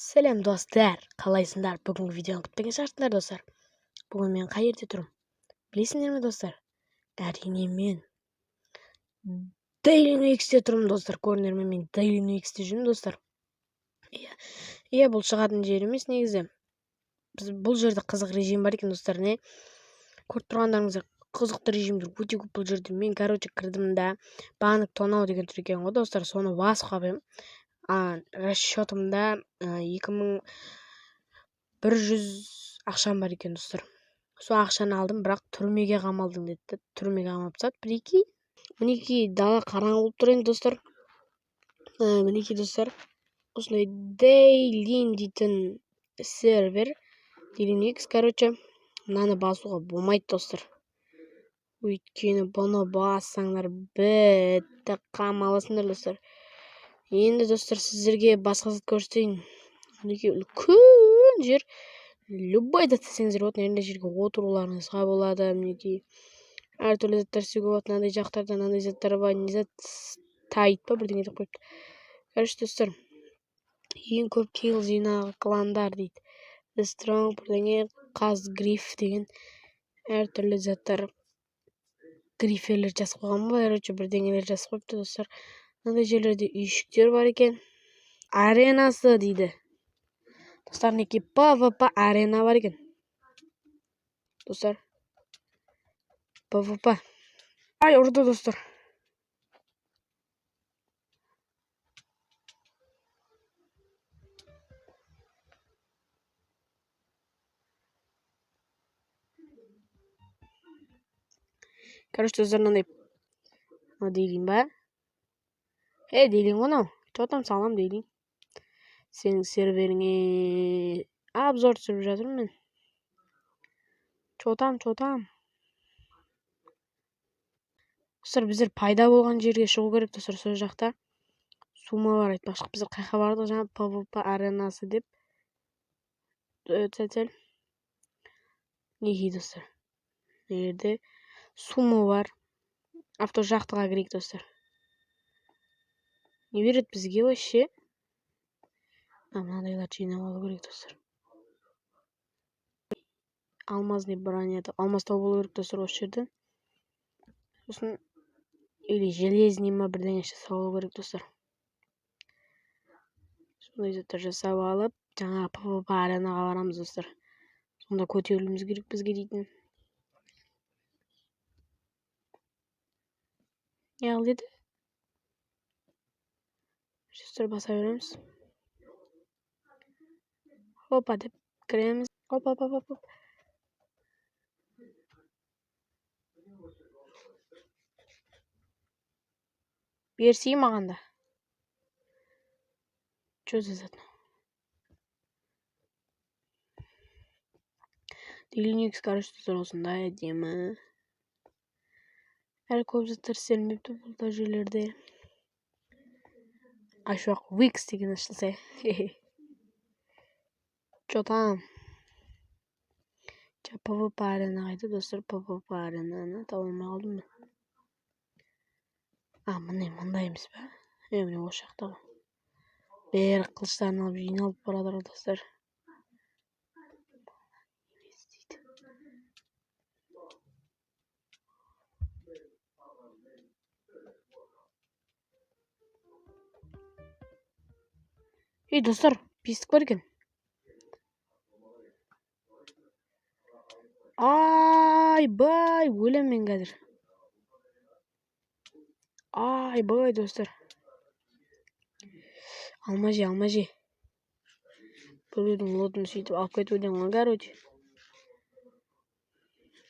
Сәлем достар, қалайсыңдар? Бүгінгі видеоны күтпеген шығарсыңдар достар. Бүгін мен қай жерде тұрмын? Білесіңдер ме достар? Әрине мен Daily UX'те тұрмын достар. Көрдіңдер ме, мен Daily UX'те жүрмін достар. Иә, бұл шығатын жер емес негізі. Бұл жерде қызық режим бар екен достар, не? Көріп тұрғандарыңыздар қызықты режимдер өте көп бұл жерде. Мен кірдім да, банк тонау деген тұр екен ғой достар, соны басып қойдым. Расчетымда 2100 ақшам бар екен достар. Сол ақшаны алдым, бірақ түрмеге қамалдың деді. Түрмеге қамап тастады. Мінекей дала қараңғы болып тұр енді достар. Мінекей достар, осындай Daily дейтін сервер, Daily UX, мынаны басуға болмайды достар. Өйткені бұны бассаңдар бітті қамаласыңдар достар. Енді достар, сіздерге басқа зат көрсетейін. Мінекей үлкен жер, любой зат істесеңіздер болады, мынандай жерге отыруларыңызға болады. Мінекей әртүрлі заттар істеуге болады. Мынандай жақтарда мынандай заттар бар, не зат тайт па бірдеңе деп қойыпты. Достар, ең көп килл жинағы кландар дейді. The Strong бірдеңе Қазгриф деген әртүрлі заттар, гриферлер жазып қойған ба, бірдеңелер жазып қойыпты достар. Мынандай жерлерде үйшіктер бар екен. Аренасы дейді. Достар, неке PvP арена бар екен. Достар, PvP. Ай, ұрды достар. Достар, мынандай дейін ба? Дейлин ғой мынау. Чотам салам дейлин. Сенің серверіңе обзор түсіріп жатырмын мен. Чотам. Достар, біздер пайда болған жерге шығу керек достар, сол жақта. Сума бар айтпақшы. Біздер қайқа бардық жаңа PvP аренасы деп. Сәл. Неге достар? Жерде сума бар. Авто жақтыға кірейік достар. Не береді бізге вообще? Мынандайларды жинап алу керек достар. Алмазный броня, алмаз тау болу керек достар осы жерде. Сосын или железный ма бірдеңе жасап алу керек достар. Сондай заттар жасап алып, жаңа PvP аренаға барамыз достар. Сонда көтерілуіміз керек бізге дейтін. Не ал деді? Достар, баса береміз. Опа деп кіреміз. Опа. Берсей мағанда. Что за зат? Daily UX, достар, осындай әдемі. Әлі көп заттар істелмепті бұл да жерлерде. Ашуақ Wix деген ашылса. Чотам. PvP арена қайда достар? PvP аренаны таба алмай қалдым мен. Мындай емес па? Міне осы жақта ғой. Бәрі қылыштарын алып жиналып барады достар. Достар, бестік бар екен. Ай-бай, өлем мен қазір. Ай-бай достар. Алма же. Біреудің лотын сөйтіп алып кетуден ғой,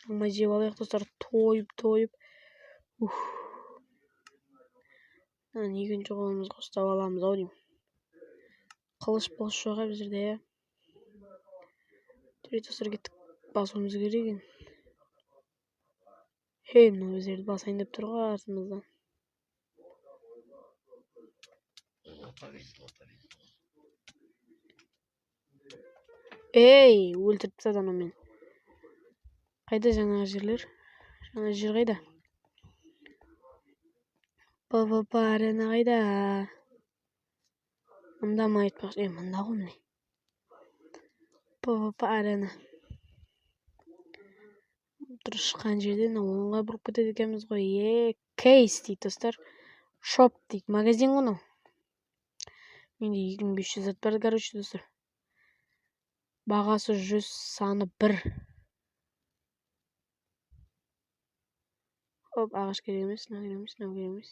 Алма жеп алайық достар, тойып. Екінші қолымызға ұстап аламыз ау деймін. Қылыш бос жоға біздерде. Достар, кеттік. Басуымыз керек. Мынау біздерді басайын деп тұр ғой артымыздан. Өлтіріп тастады анау мен. Қайда жаңағы жерлер? Жаңа жер қайда? PvP арена қайда? Мында ма айтпақшы? Мында ғой міне. арена. Шыққан жерден оңға бұрып кетеді екенбіз ғой. Кейс дейді достар. Шоп дейді. Магазин ғой. Менде 2500 зат бар, короче, достар. Бағасы 100, саны 1. Хоп, ағаш керек емес, керек емес.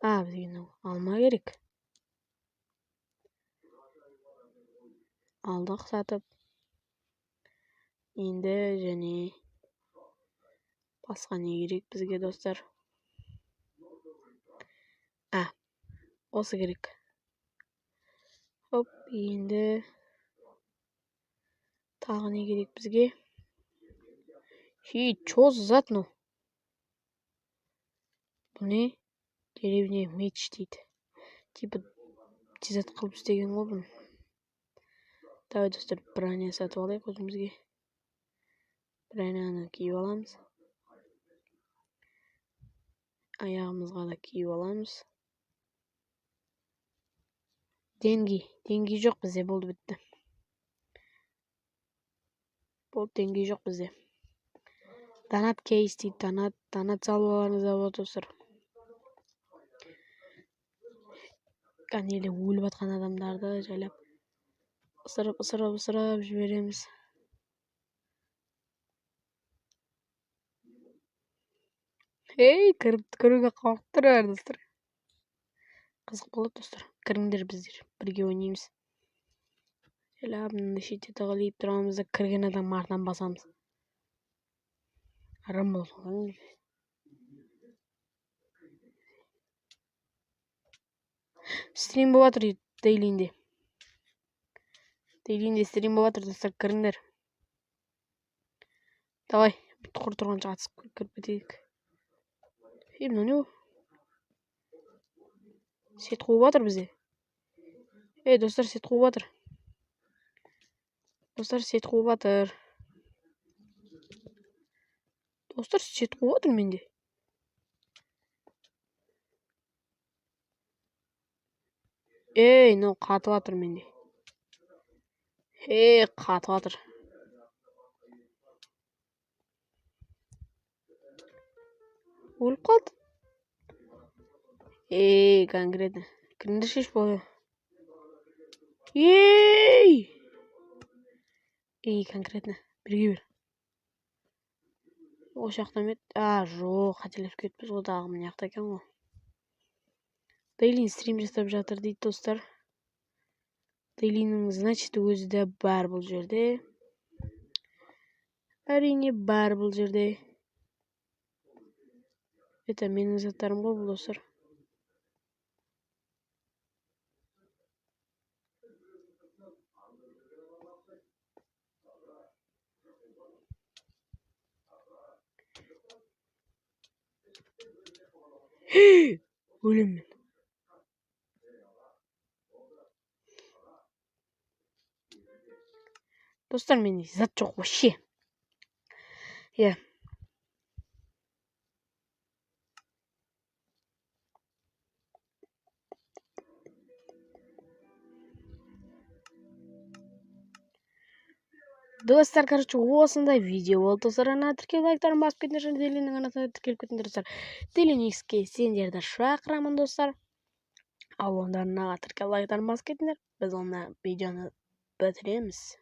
Бізге алма керек. Алдық сатып. Енді және басқа не керек бізге, достар? Осы керек. Хоп, енді тағы не керек бізге? Чё за зат, ну? Бұл не? Деревня меч дейді. Типа тезат қылып істеген ғой бұны. Давай, достар, броня сатып алайық өзімізге. Броняны киіп аламыз. Аяғымызға да киіп аламыз. Деньги жоқ бізде, болды, бітті. Болды, деньги жоқ бізде. Донат кейс дейді, донат салып аларыңызға болады, достар. Кәнелі өліп атқан адамдарды жайлап ысырып жібереміз. Кіруге қауіп тұр, достар. Қызық болады, достар. Кіріңдер біздер, бірге ойнаймыз. Жайлап шетте тығылып тұрамыз да кірген адам артынан басамыз. Арам болсын. Стрим болып жатыр Дейлинде. Стрим болып жатыр, достар, кіріңдер. Давай, тұқыр тұрғанша атысып кіріп кетейік. Мынау не? Сет қуып жатыр бізде. Достар, сет қуып жатыр. Достар, сет қуып жатыр менде. Мынау қатып жатыр менде. Қатып жатыр. Өліп қалды. Конкретно. Кіріңдер шеш болды. Конкретно. Бірге бір. Осы жақта ма еді? Жоқ, қателесіп кетіппіз ғой, дағы мына жақта екен ғой. Дейлин стрим жасап жатыр дейді, достар. Дейлиннің, значит, өзі де бар бұл жерде. Әрине бар бұл жерде. Это менің заттарым ғой бұл, достар. Өлемін. Достар, менде зат жоқ вообще. Достар, короче, осындай видео болды, достар. Тіркеліп лайктарын басып кетіңдер, және Дейлиннің анасына тіркеліп кетіңдер, достар. Дейлин X'ке сендерді шақырамын, достар. Ал онда тіркеліп лайктарын басып кетіңдер. Біз онда видеоны бітіреміз.